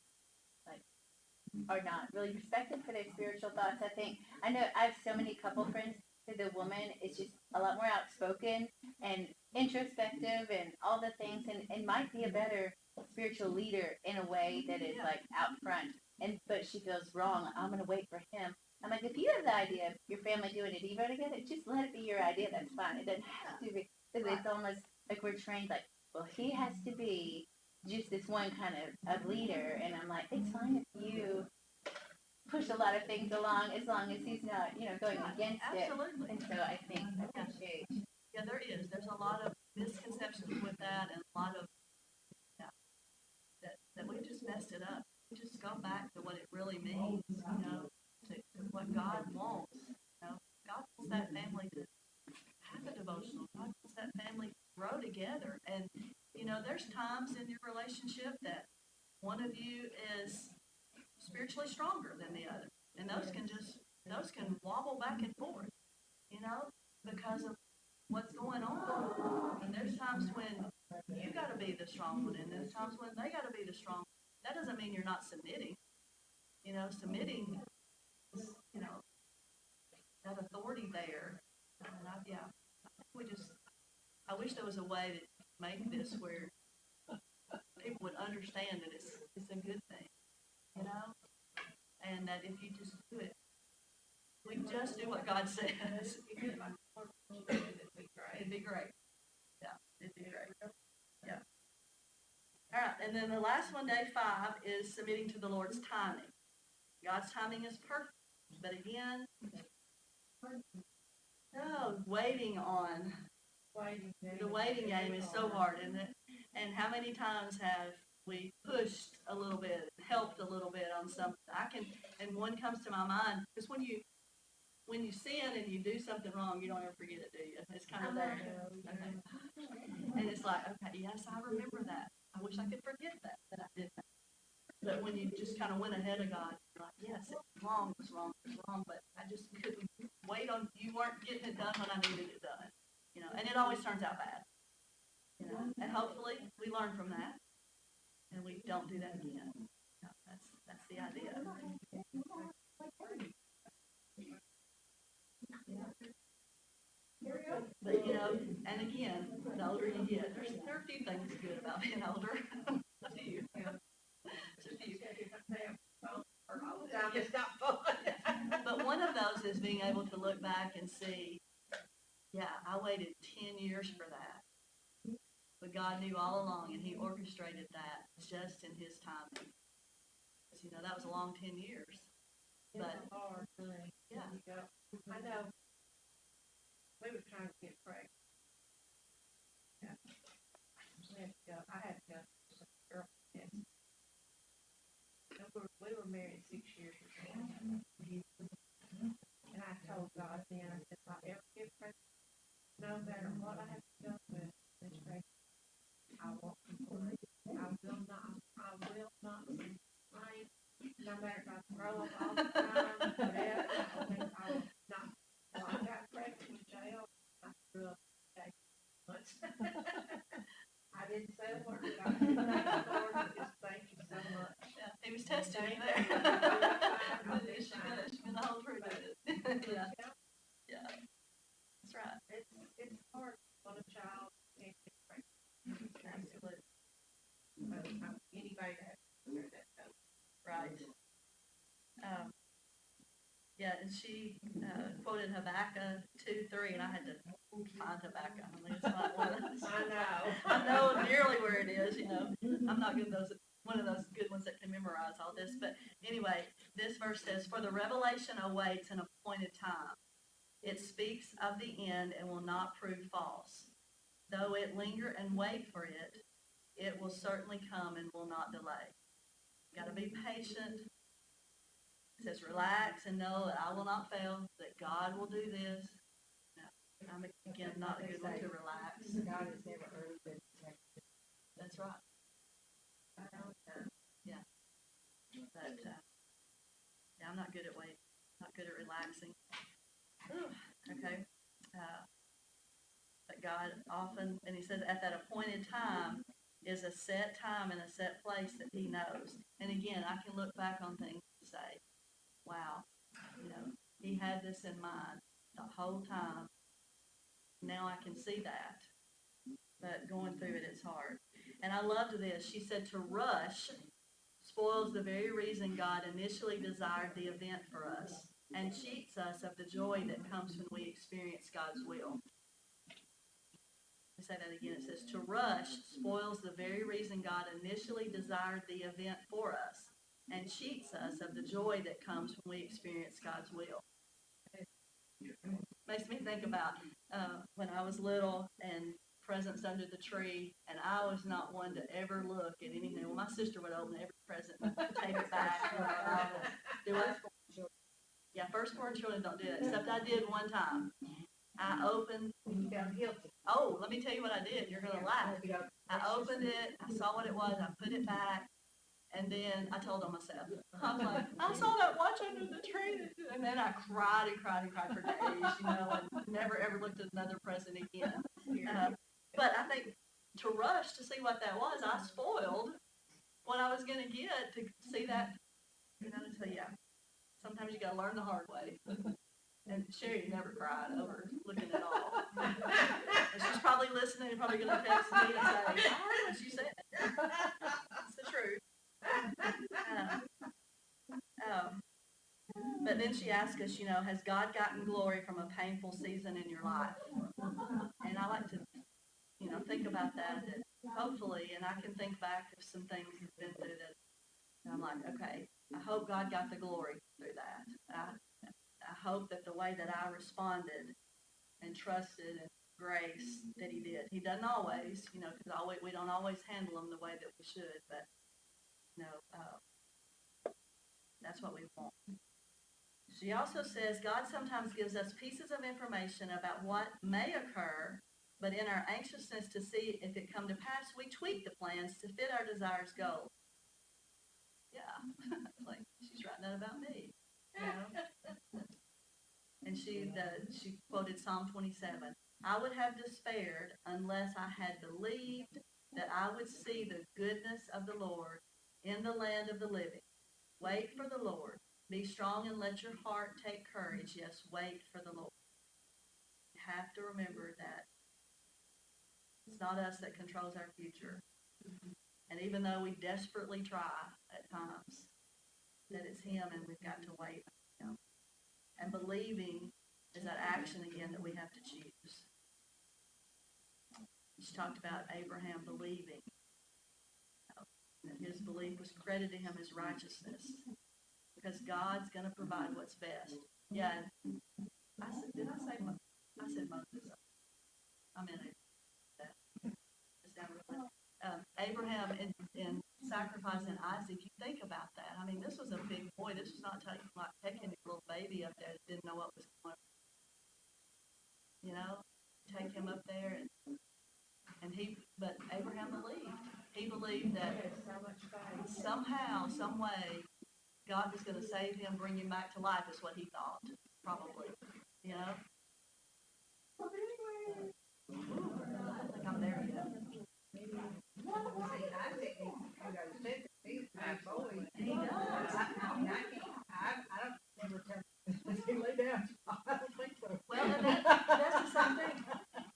Speaker 3: are not really respected for their spiritual thoughts. I know I have so many couple friends who the woman is just a lot more outspoken and introspective and all the things and might be a better spiritual leader in a way that is out front. But she feels wrong. I'm going to wait for him. I'm like, if you have the idea of your family doing a Devo together, just let it be your idea. That's fine. It doesn't have to be, because it's almost like we're trained well, he has to be just this one kind of leader. And I'm like, it's fine if you push a lot of things along as long as he's not, going against it.
Speaker 2: Absolutely.
Speaker 3: And so I appreciate.
Speaker 2: Yeah, there is. There's a lot of misconceptions with that and a lot of, that we just messed it up. We just go back to what it really means, to what God wants. God wants that family to have a devotional. God wants that family to grow together. And, there's times in your relationship that one of you is spiritually stronger than the other. And those can wobble back and forth, because of what's going on. And there's times when you got to be the strong one, and there's times when they got to be the strong one. That doesn't mean you're not submitting. Submitting is, that authority there. And I wish there was a way to make this where people would understand that it's a good thing, and that if you just do it, we just do what God says. It'd be great. Yeah, it'd be great. Yeah. All right, and then the last one, day 5, is submitting to the Lord's timing. God's timing is perfect, but again, waiting on. The waiting game is so hard, isn't it? And how many times have we pushed a little bit, helped a little bit on something? And one comes to my mind, because when you sin and you do something wrong, you don't ever forget it, do you? It's kind of there. Okay. And it's like, okay, yes, I remember that. I wish I could forget that I did that. But when you just kind of went ahead of God, you're like, yes, it was wrong, but I just couldn't wait on, you weren't getting it done when I needed it done. You know, and it always turns out bad. You know, and hopefully we learn from that and we don't do that again. You know, that's the idea. But you know, and again, the older you get, there are a few things good about being older. A few. Just a few.
Speaker 4: It's not fun.
Speaker 2: But one of those is being able to look back and see, yeah, I waited 10 years for that. But God knew all along, and He orchestrated that just in His timing. Because, you know, that was a long 10 years. But,
Speaker 4: It's a hard thing.
Speaker 2: yeah.
Speaker 4: You go, I know, we were trying to get pregnant. Yeah. I had to go to some girl test. We were married 6 years ago. And I told God then, I said, if I ever get pregnant, no matter what I have to go with this pregnancy, I won't complain. I will not complain. No matter if I throw up all the time, whatever, I will not. Well, I got pregnant in jail. I threw up once. I didn't say a word. I didn't thank the Lord. Just thank you so much.
Speaker 2: Yeah, He was testing you
Speaker 4: Thank
Speaker 2: there.
Speaker 4: you.
Speaker 2: She gonna hold true to it. Yeah. Yeah. That's right.
Speaker 4: It's hard when a child can't get pregnant.
Speaker 2: Absolutely.
Speaker 4: Anybody that has to hear that knows.
Speaker 2: Right. Yeah, and she quoted Habakkuk 2:3, and I had to find Habakkuk. I mean, it's not one of those.
Speaker 4: I know.
Speaker 2: I know nearly where it is, you know. I'm not good those one of those good ones that can memorize all this. But anyway, this verse says, "For the revelation awaits an appointed time. It speaks of the end and will not prove false. Though it linger and wait for it, it will certainly come and will not delay." Got to be patient. It says, relax and know that I will not fail, that God will do this. No, I'm, again, not a good one to relax.
Speaker 1: God has never earned it.
Speaker 2: That's right. Yeah. But, yeah, I'm not good at waiting. Not good at relaxing. Okay. But God often, and He says at that appointed time is a set time and a set place that He knows. And again, I can look back on things and say, wow, you know, He had this in mind the whole time. Now I can see that. But going through it, it's hard. And I loved this. She said to rush spoils the very reason God initially desired the event for us and cheats us of the joy that comes when we experience God's will. Let me say that again. It says to rush spoils the very reason God initially desired the event for us and cheats us of the joy that comes when we experience God's will. Makes me think about when I was little and presents under the tree, and I was not one to ever look at anything. Well, my sister would open every present and take it back. Do what? Yeah, firstborn children don't do that, except I did one time. I opened.
Speaker 1: You felt guilty.
Speaker 2: Oh, let me tell you what I did. You're gonna laugh. I opened it. I saw what it was. I put it back. And then I told on myself. I was like, I saw that watch under the tree. And then I cried for days, you know, and never ever looked at another present again. But I think to rush to see what that was, I spoiled what I was going to get to see that, you know, so yeah. Sometimes you got to learn the hard way. And Sherry never cried over looking at all. And she's probably listening and probably going to text me and say, I heard what she said. It's the truth. But then she asked us, you know, has God gotten glory from a painful season in your life? And I like to, you know, think about that hopefully, and I can think back to some things I've been through that, and I'm like, okay, I hope God got the glory through that. I hope that the way that I responded and trusted and grace that He did. He doesn't always, you know, because we don't always handle them the way that we should, but, you know, that's what we want. She also says God sometimes gives us pieces of information about what may occur, but in our anxiousness to see if it come to pass, we tweak the plans to fit our desires' goals. yeah, like she's writing that about me, you know. And she quoted Psalm 27. I would have despaired unless I had believed that I would see the goodness of the Lord in the land of the living. Wait for the Lord. Be strong and let your heart take courage. Yes, wait for the Lord. You have to remember that it's not us that controls our future. And even though we desperately try at times, that it's Him and we've got to wait on Him. And believing is that action again that we have to choose. She talked about Abraham believing. That his belief was credited to him as righteousness. Because God's going to provide what's best. Yeah. I said, did I say Moses? I said Moses. I meant that. Abraham in sacrificing Isaac, you think about that. I mean, this was a big boy. This was not taking a little baby up there that didn't know what was going on. You know, take him up there but Abraham believed. He believed that somehow, some way, God was going to save him, bring him back to life, is what he thought, probably. You know? I don't think I'm there yet. He does. Well, and that's the same thing.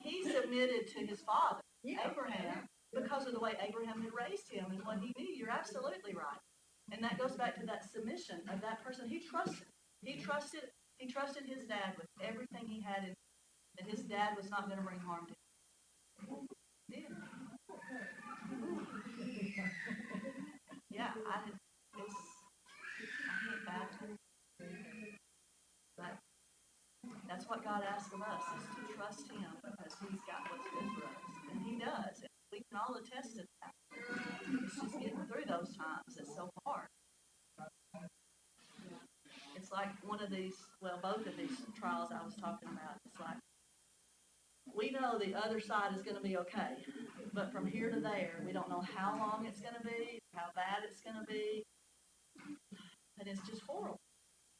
Speaker 2: He submitted to his father, Abraham, because of the way Abraham had raised him and what he knew. You're absolutely right. And that goes back to that submission of that person. He trusted his dad with everything he had, and his dad was not going to bring harm to him. He did. Yeah, I hate bad. But that's what God asks of us, is to trust Him, because He's got what's good for us. And He does. And we can all attest to that. It's just getting through those times. It's so hard. It's like both of these trials I was talking about. It's like, we know the other side is going to be okay. But from here to there, we don't know how long it's going to be, how bad it's going to be. And it's just horrible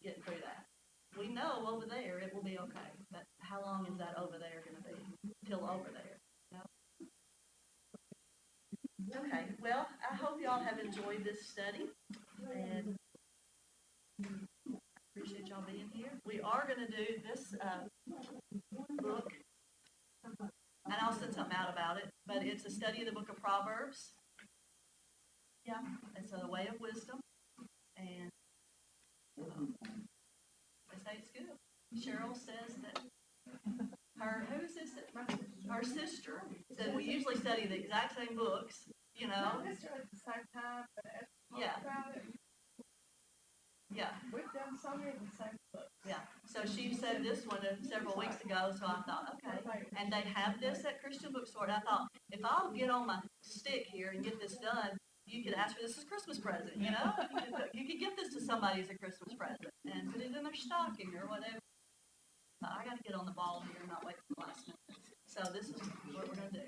Speaker 2: getting through that. We know over there it will be okay. But how long is that over there going to be? Till over there. You know? Okay. Well, I hope y'all have enjoyed this study. And I appreciate y'all being here. We are going to do this book. And I'll send something out about it. But it's a study of the book of Proverbs. Yeah. It's a way of wisdom. And they say it's good. Cheryl says that her sister said we usually study the exact same books, you know.
Speaker 4: Not necessarily at the same time, but as we
Speaker 2: Yeah.
Speaker 4: talk about it,
Speaker 2: Yeah.
Speaker 4: we've done so many of the same books.
Speaker 2: Yeah. So she said this one several weeks ago, so I thought, okay. And they have this at Christian Bookstore. And I thought, if I'll get on my stick here and get this done, you could ask for this as a Christmas present, you know? You could give this to somebody as a Christmas present and put it in their stocking or whatever. I got to get on the ball here and not wait for the last minute. So this is what we're going to do.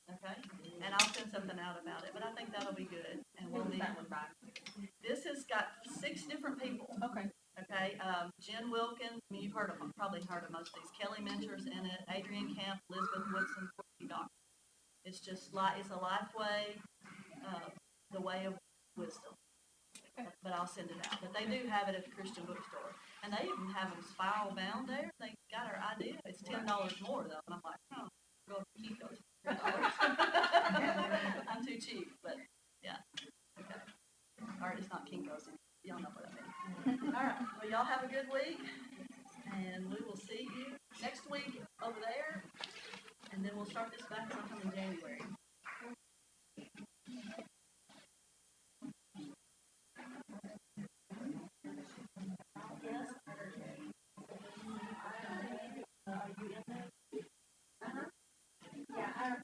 Speaker 2: Okay? And I'll send something out about it, but I think that'll be good. And we'll need. This has got 6 different people.
Speaker 5: Okay.
Speaker 2: Okay? Jen Wilkins, I mean, you've probably heard of most of these. Kelly Mentor's in it. Adrienne Camp, Elizabeth Woodson, Courtney Doctor. It's just it's a life way, the way of wisdom. But I'll send it out. But they do have it at the Christian Bookstore. And they even have them spiral bound there. They got our idea. It's $10 more, though. And I'm like, oh, go keep those. I'm too cheap, but yeah. Okay. All right, it's not Kinko's. Y'all know what I mean. All right. Well, y'all have a good week. And we will see you next week over there. And then we'll start this back sometime in January. Yes? Are you in there?
Speaker 3: Yeah,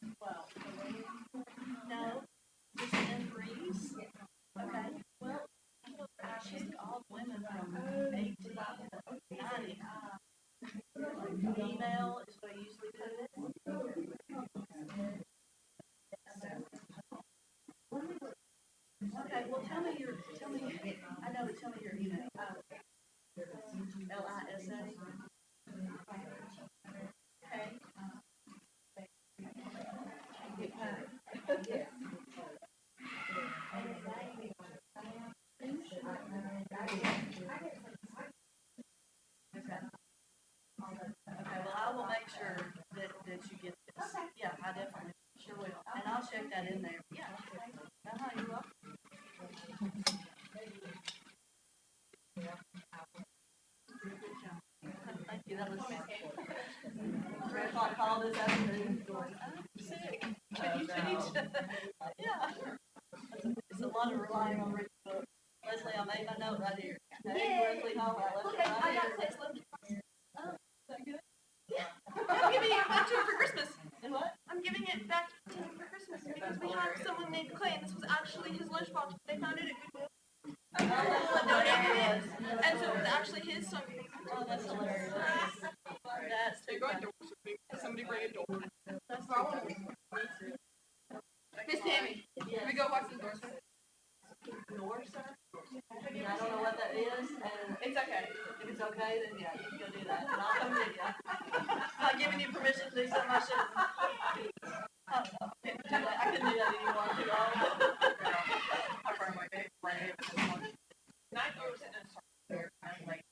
Speaker 2: No, just in Breeze. Okay. Well, she's all women from 18 to 90. Email is what I usually do. tell me your, I know, but tell me your email. Lisa. Okay. Okay, well, I will make sure that you get this. Yeah, I definitely, sure will. And I'll check that in there. Yeah. You're welcome. Thank you, that was me. 3 o'clock call this afternoon, going, I'm sick. Can you teach? Yeah. It's a lot of relying on reading books. Leslie, I made my note right here. Hey, Leslie Hall, I left it right here. Oh, is that good? Yeah.
Speaker 6: I'm giving it back to her for Christmas.
Speaker 2: And what?
Speaker 6: I'm giving it back to him for Christmas because we have someone named Clay, and this was actually his lunchbox. They found it at Goodwill. Someone donated it, and so it was actually his. So I'm giving it back to
Speaker 2: Oh,
Speaker 6: him.
Speaker 2: that's hilarious. That's too funny.
Speaker 5: Somebody bring a door.
Speaker 2: That's
Speaker 6: Miss Tammy, can we go watch some doors?
Speaker 2: North, sir? I don't know what that is, and
Speaker 6: It's okay.
Speaker 2: if it's okay, then yeah, you can go do that, and I'll come with you. Not giving you permission to do something I shouldn't. I don't know. I couldn't do that anymore, too long.
Speaker 5: I bring my big friend. Night I was sitting in there, I'm like,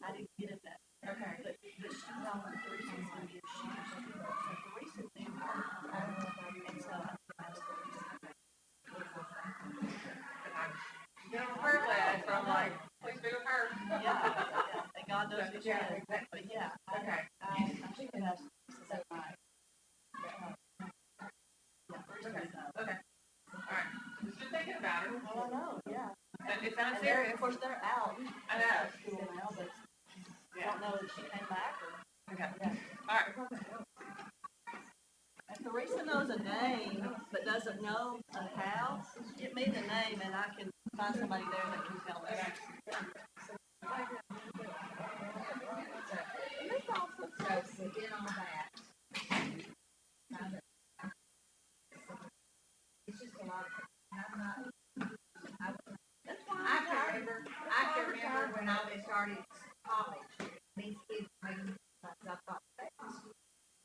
Speaker 2: I didn't get it that.
Speaker 5: okay.
Speaker 2: But she's on the Teresa's gonna give shoes. So Teresa knew her. And so I asked Teresa.
Speaker 5: Get on her list, so I'm like, please be with her.
Speaker 2: Yeah, and God knows who she is. But yeah,
Speaker 5: Okay.
Speaker 2: I think it has to say right.
Speaker 5: Okay. Alright. Just thinking about her.
Speaker 2: Oh, I know, yeah.
Speaker 5: It sounds
Speaker 2: And they're,
Speaker 5: serious.
Speaker 2: of course, they're out.
Speaker 5: I know.
Speaker 2: School now, but I don't know if she came back or.
Speaker 5: Okay.
Speaker 2: Yeah.
Speaker 5: Alright.
Speaker 2: If Teresa knows a name, but doesn't know a house, give me the name and I can find somebody there that can tell us.
Speaker 1: Get on that. It's just a lot of, I'm not, I can remember when I was started college, these kids made me, I thought,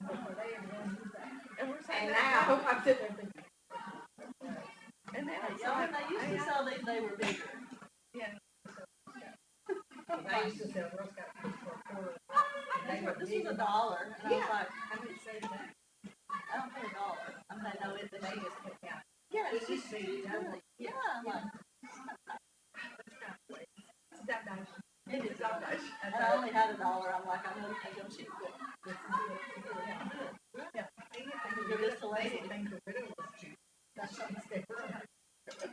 Speaker 1: were they ever gonna do that?
Speaker 5: And we're saying
Speaker 1: And
Speaker 5: that.
Speaker 1: now, I'm sitting there thinking,
Speaker 5: And then
Speaker 2: So when they used to sell these, they were bigger.
Speaker 1: I used to sell Girl Scout cookies for a quarter.
Speaker 2: This was $1, and I was like,
Speaker 1: I would say that.
Speaker 2: I don't pay $1. I'm like, no, it's the
Speaker 1: They
Speaker 2: biggest.
Speaker 1: just kept out.
Speaker 2: Yeah,
Speaker 1: It used to be double.
Speaker 2: Yeah, I'm like,
Speaker 1: It's donation.
Speaker 2: it is donation. And I only had $1, I'm like, I know you can go cheap, but
Speaker 1: This is it.
Speaker 2: yeah. I can give this to
Speaker 1: They
Speaker 2: Lacey.
Speaker 1: didn't think the widow was cheap. That's what they said.
Speaker 5: That's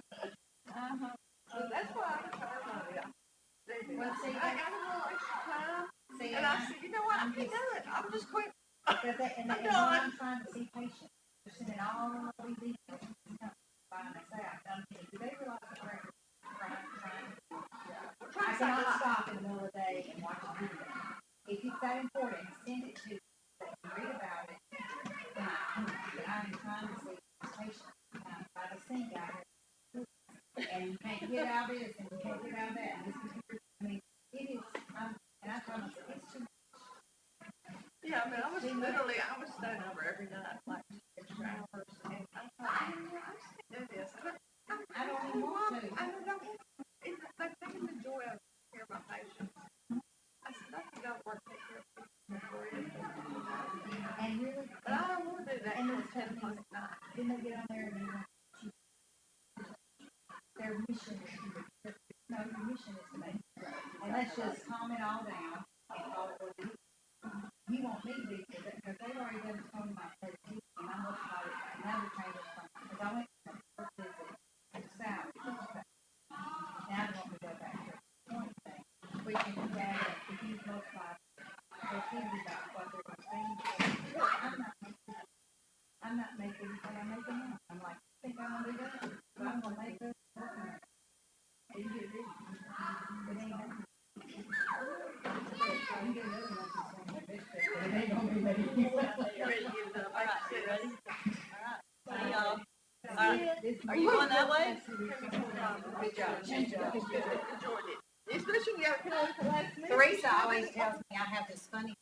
Speaker 5: why I try money.
Speaker 1: Well, see,
Speaker 5: I got a little extra time,
Speaker 1: see,
Speaker 5: and I said, you know what, I can't do it, I'm just quit.
Speaker 1: and I'm trying to see patients. They're sending all these emails. Fine, I say, do they realize that we're trying? I cannot stop in the middle of the day and watch a video. If it's that important, send it to, read about it. And I'm trying to see patients, by the sink out here. And you can't get out of this, and you can't get out of that, and this is, I mean, it is, and I told myself, it's too
Speaker 5: Yeah, I mean, I was staying over every night, like, extra hours, and I thought, I just can't do this.
Speaker 1: I don't even want to.
Speaker 5: I don't, they've taken the joy out of care of my patients. I said, I can go to work, take care of people.
Speaker 1: And really,
Speaker 5: But I don't want to do that
Speaker 1: And
Speaker 5: until
Speaker 1: it's
Speaker 5: 10 o'clock at night.
Speaker 1: then they get on there and they want to, their mission is to, no, your mission is to make, and let's just calm it all down and call it what it is. You want me to be, because they've already done told me my first week, and I'm looking at it, another change from, because I went to the first visit, to salary. Now they want me to go back to the point thing, we can do that, if you multiply, their kids about what they're going to think. I'm not making what I'm making now. I'm like, think I'm gonna do that? But I'm gonna make this work. And you get it. It ain't happening.
Speaker 2: Are you going that way?
Speaker 5: Good job.
Speaker 1: Especially when you have to come over to the last minute.
Speaker 7: Teresa always tells me I have this funny